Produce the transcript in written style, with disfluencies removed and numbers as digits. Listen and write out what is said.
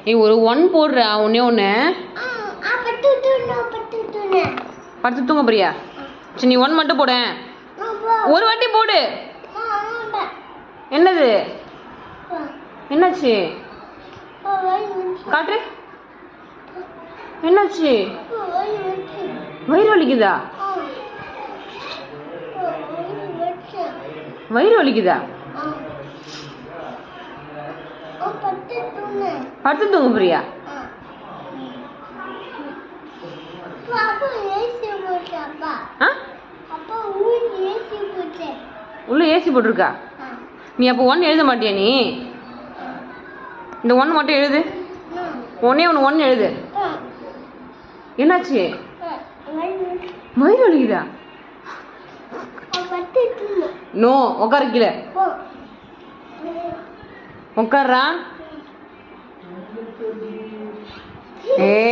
ஏய் ஒரு 1 போடுறா ஒண்ணே ஒண்ணு. படுத்து தூங்க போறியா? சரி நீ 1 மட்டும் போடு. ஒரு வாட்டி போடு. என்னது? என்னாச்சு? காட்டு. என்னாச்சு? வயிறு வலிக்குதா? வயிறு வலிக்குதா? படுத்து தூங்க போறியா? உள்ள ஏசி போட்டிருக்கா? நீ அப்போ 1 எழுத மாட்டியா? நீ இந்த 1 மட்டும் எழுது. ஒன்னே ஒன்று 1 எழுது. என்னாச்சு? வயிறு வலிக்குதா? நோ, உட்கார கீழே. உட்கார்றா. ஏ